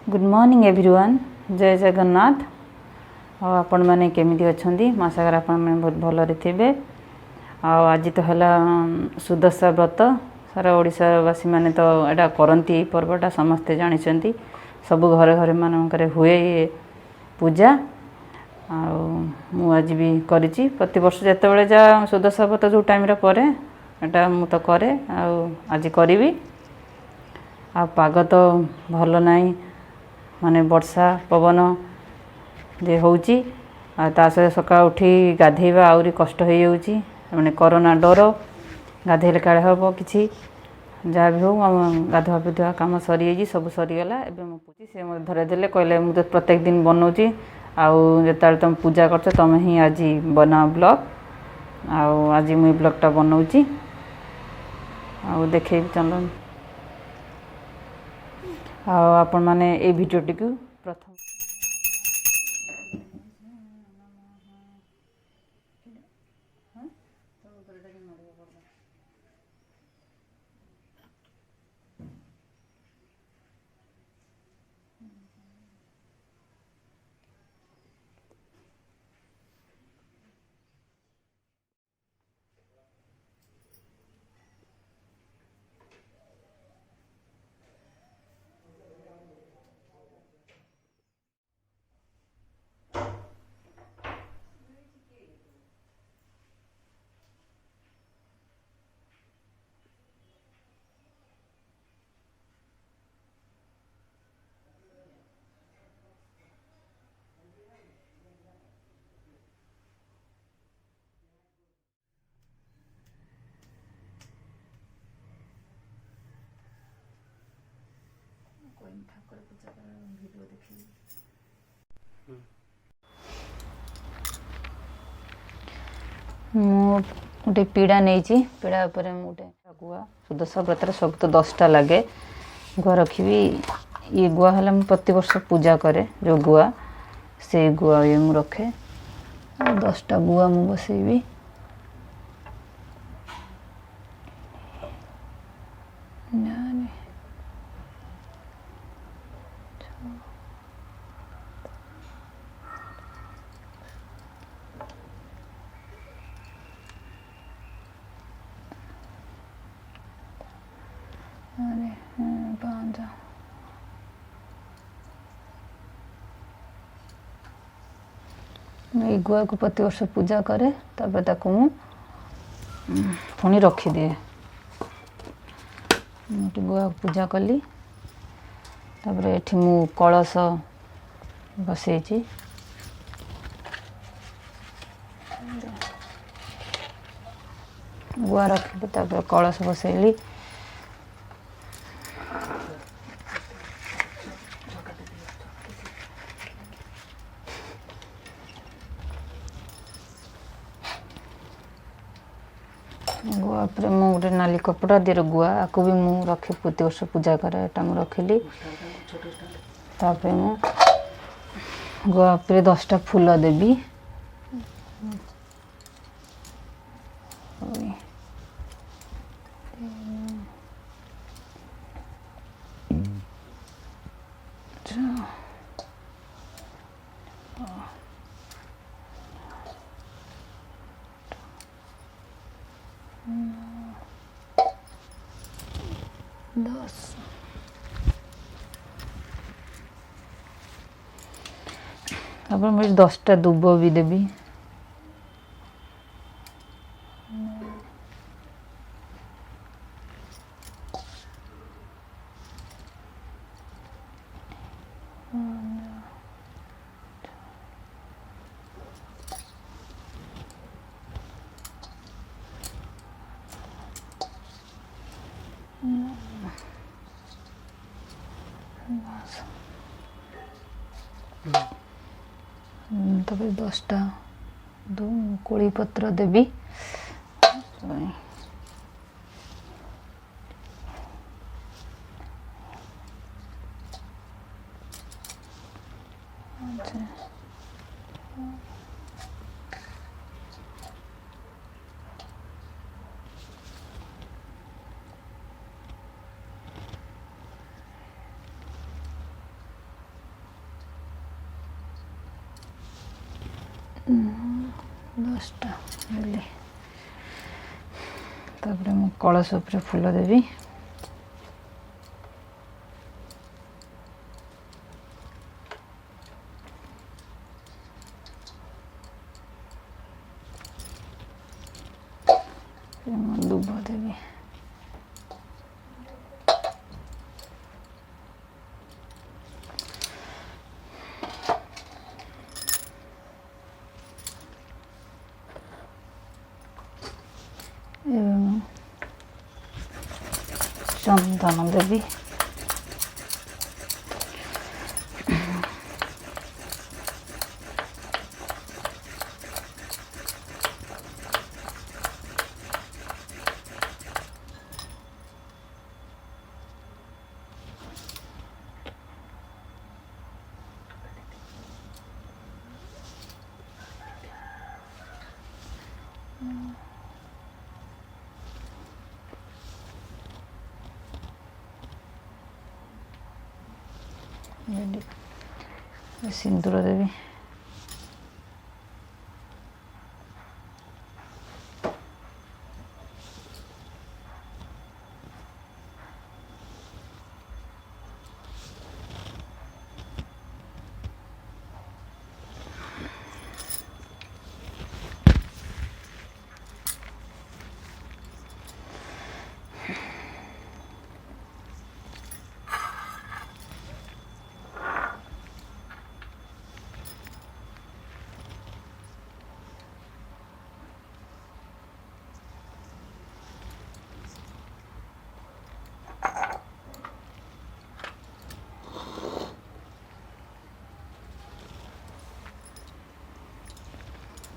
Good morning everyone. जय जगन्नाथ। आपण मैंने केमिति अच्छी मासागर आपण मैंने बहुत भलरे थे। आज तो है सुदशा व्रत सारा ओडावासी मैंने तो यहाँ करती पर्वटा समस्ते जानते सब घरे घरे मानक हुए ये पूजा। आज भी करी प्रति वर्ष जिते जा सुदशा व्रत जो टाइम परे एटा मु तो करे आज करी। आ पाग तो भल नहीं माने वर्षा पवन जे होची सहित सका उठी गाधेबा आउरी कष्ट हो जाऊँगी मैंने कोरोना डर गाधेले काले हम कि जहाँ भी हो गाधुआ पिधुआ कम सरी सब सरीगला। एवं मुझे सी मत धरदेले कहले मुझे प्रत्येक दिन बनाऊँगी आते तुम पूजा कर तुम ही आज बना ब्लॉग आज मुझे ब्लॉगटा बनाऊँगी देखे चलन आपण माने ए भिडियोटी को प्रथम ठाकुर पूजा वीडियो देखी गोटे पीड़ा नहीं पीड़ा उपर गोटे गुआ सुदशा व्रत सब तो 10टा लगे गुआ रखी ये गुआ है मैं प्रति वर्ष पूजा करे जो गुआ से गुआ ये मु रखे 10टा गुआ मु बसैबी। ये गुआ को प्रति वर्ष पूजा करे तापर ताको मु पुणी रखीदिए गुआ पूजा कली तापर एठी मु कलश बसैची गुआ रखी तापर कलश बसैली गुआ पर मु गोटे नाली कपड़ा दिए गुआ आपको भी मु रखी प्रति वर्ष पूजा करे एटा मु रखिली तापर मु गुआ पर 10टा फूल देवी तापर मुझे 10टा दुब भी देवी तब 10टा कोड़ी पत्र देवी 10ଟା ଦେଲି। ତାପରେ ମୁଁ କଳସ ଉପରେ ଫୁଲ ଦେବି। ଦୁବ ଦେବି। ଏବେ ମୁଁ ଚନ୍ଦନ ଦେବି। ସିନ୍ଦୁର ଦେବି।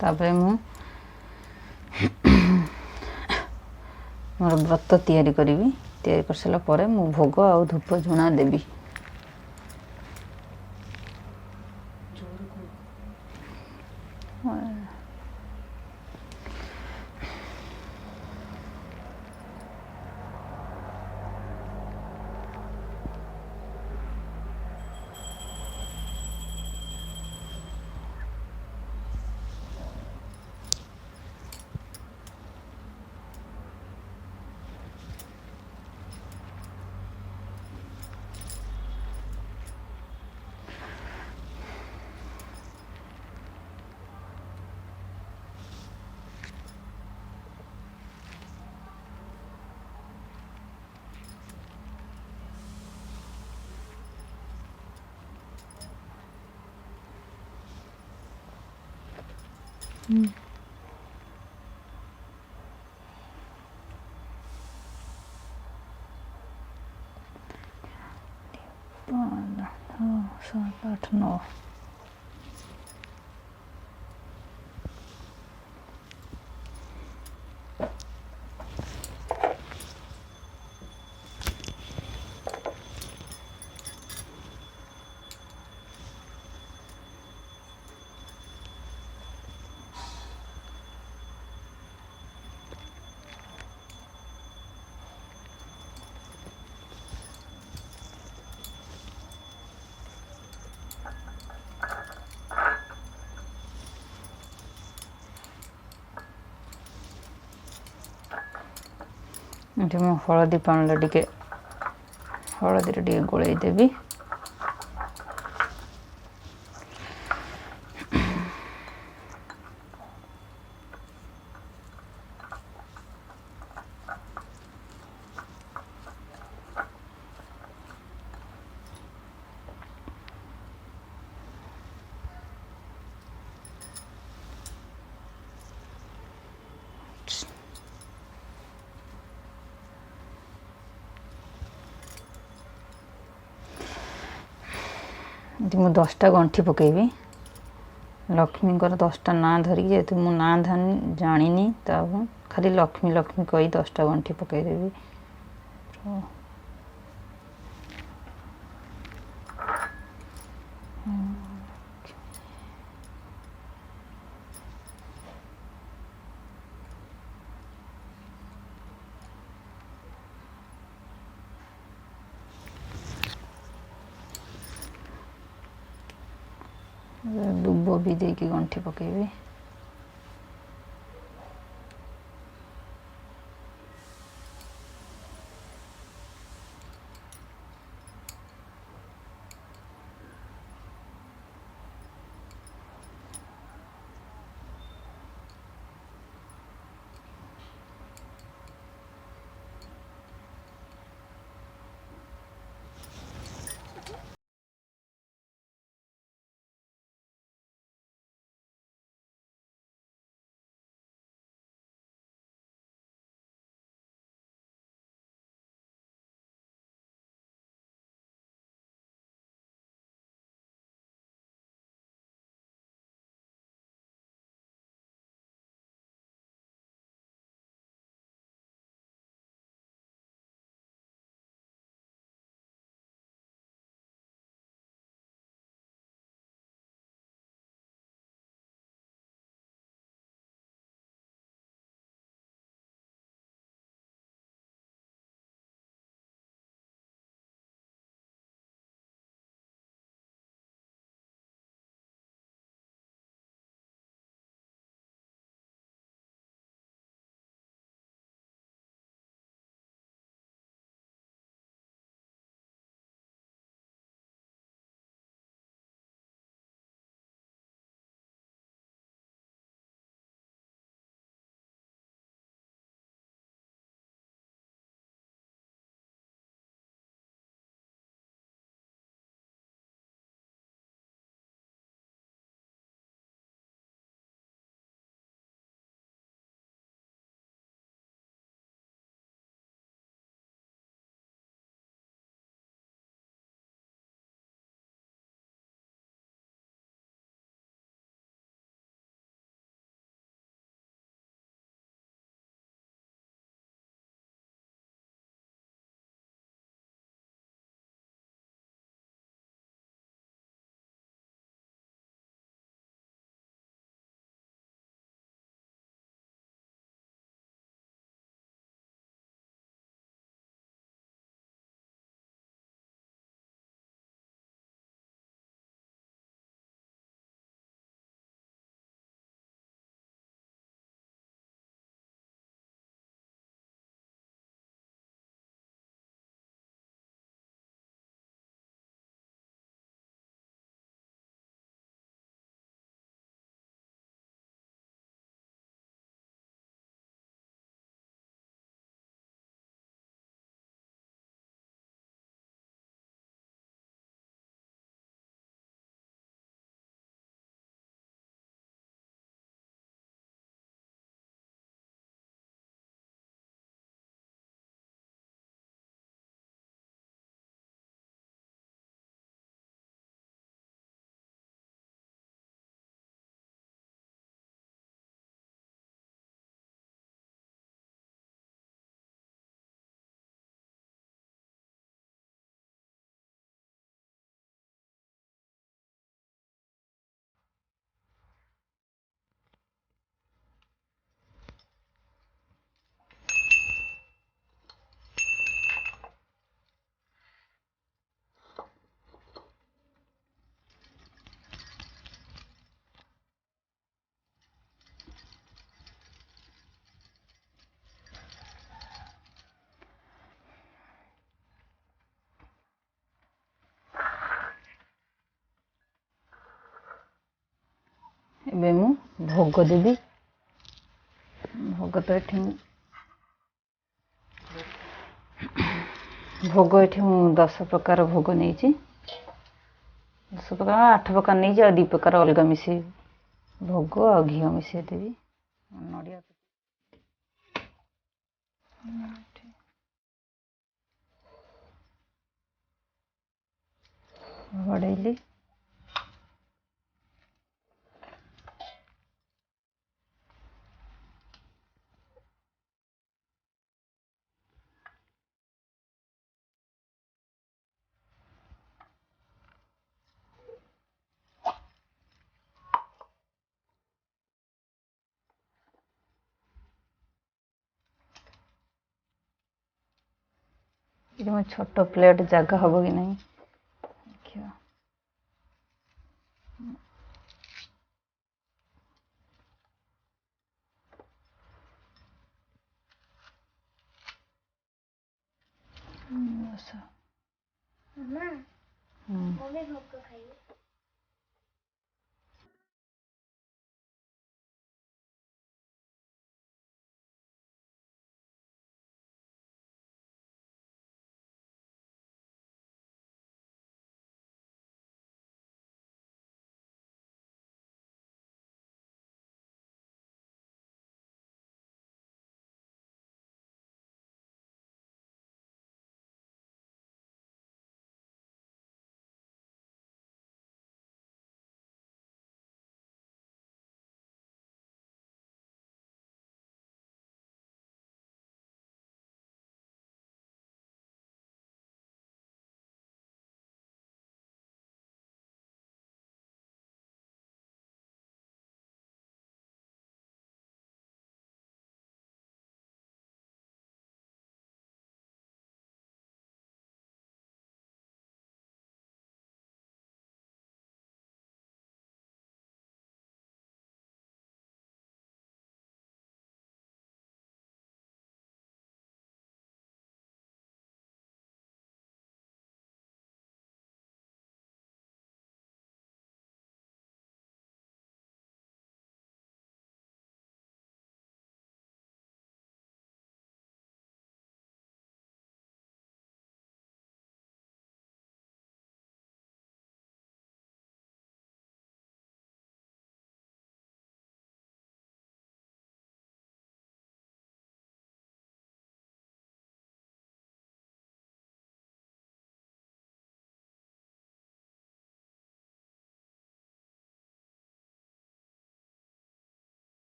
ତାପରେ ମୁଁ ମୋର ବ୍ରତ ତିଆରି କରିବି। ତିଆରି କରିସାରିଲା ପରେ ମୁଁ ଭୋଗ ଆଉ ଧୂପ ଝୁଣା ଦେବି। सात आठ नौ ଏଠି ମୁଁ ହଳଦୀ ପାଣିରେ ଟିକେ ହଳଦୀରେ ଟିକେ ଗୋଳେଇ ଦେବି। ଏଠି ମୁଁ 10ଟା ଗଣ୍ଠି ପକାଇବି। ଲକ୍ଷ୍ମୀଙ୍କର 10ଟା ନାଁ ଧରିକି, ଯେହେତୁ ମୁଁ ନାଁ ଜାଣିନି ତ ଖାଲି ଲକ୍ଷ୍ମୀ ଲକ୍ଷ୍ମୀ କହି 10ଟା ଗଣ୍ଠି ପକାଇଦେବି। दुब भी देकी गंठी पकेबी। ଏବେ ମୁଁ ଭୋଗ ଦେବି। ଭୋଗ ତ ଏଠି ମୁଁ 10 ପ୍ରକାର ଭୋଗ ନେଇଛି। 10 ପ୍ରକାର 8 ପ୍ରକାର ନେଇଛି, ଆଉ 2 ପ୍ରକାର ଅଲଗା ମିଶେଇ ଭୋଗ ଆଉ ଘିଅ ମିଶେଇ ଦେବି। ନଡ଼ିଆ ବଡ଼େଇଲି। ଏଠି ମୋ ଛୋଟ ପ୍ଲେଟ୍ ଜାଗା ହବ କି ନାହିଁ ଦେଖିବା। भी भोग खाइए।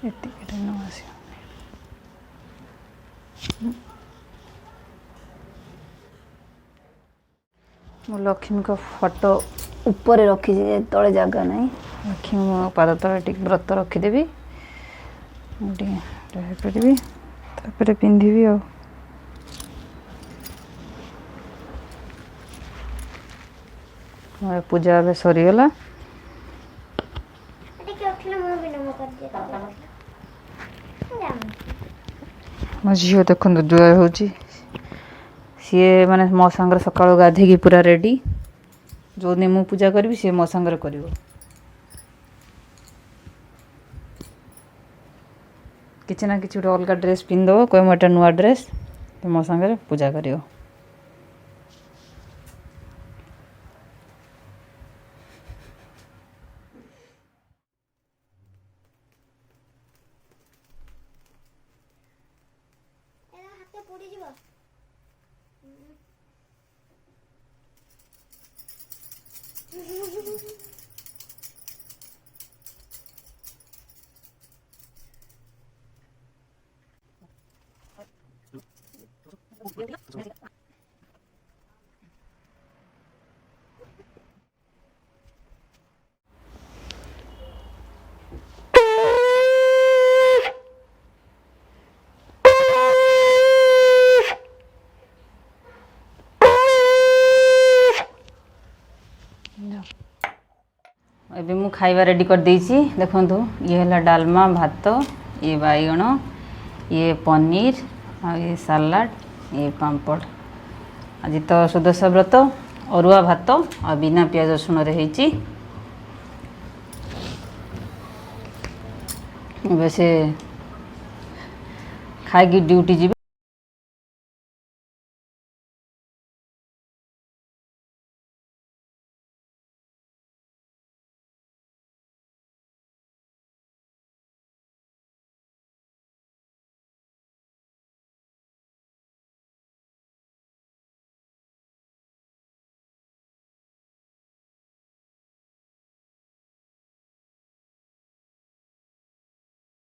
ଏତିକିରେ ନ ଆସିବ। ମୁଁ ଲକ୍ଷ୍ମୀଙ୍କ ଫଟୋ ଉପରେ ରଖିଛି ଯେ ତଳେ ଜାଗା ନାହିଁ। ଲକ୍ଷ୍ମୀ ମୋ ପାଦ ତଳେ ଟିକେ ବ୍ରତ ରଖିଦେବି, ମୁଁ ଟିକେ ରହିପାରିବି, ତାପରେ ପିନ୍ଧିବି ଆଉ। ମୋର ପୂଜା ଏବେ ସରିଗଲା। ମୋ ଝିଅ ଦେଖନ୍ତୁ ଜୁହାର ହେଉଛି। ସିଏ ମାନେ ମୋ ସାଙ୍ଗରେ ସକାଳୁ ଗାଧେଇକି ପୁରା ରେଡ଼ି। ଯେଉଁଦିନ ମୁଁ ପୂଜା କରିବି ସିଏ ମୋ ସାଙ୍ଗରେ କରିବ। କିଛି ନା କିଛି ଗୋଟେ ଅଲଗା ଡ୍ରେସ୍ ପିନ୍ଧିଦେବ, କହିବ ମୁଁ ଏଇଟା ନୂଆ ଡ୍ରେସ୍, ମୋ ସାଙ୍ଗରେ ପୂଜା କରିବ। ଏବେ ମୁଁ ଖାଇବା ରେଡ଼ି କରିଦେଇଛି। ଦେଖନ୍ତୁ ଇଏ ହେଲା ଡାଲମା, ଭାତ, ଇଏ ବାଇଗଣ, ଇଏ ପନିର, ଆଉ ଇଏ ସାଲାଡ଼, ଇଏ ପାମ୍ପଡ଼। ଆଜି ତ ସୁଦଶା ବ୍ରତ, ଅରୁଆ ଭାତ ଆଉ ବିନା ପିଆଜ ରସୁଣରେ ହେଇଛି। ଏବେ ସେ ଖାଇକି ଡ୍ୟୁଟି ଯିବେ।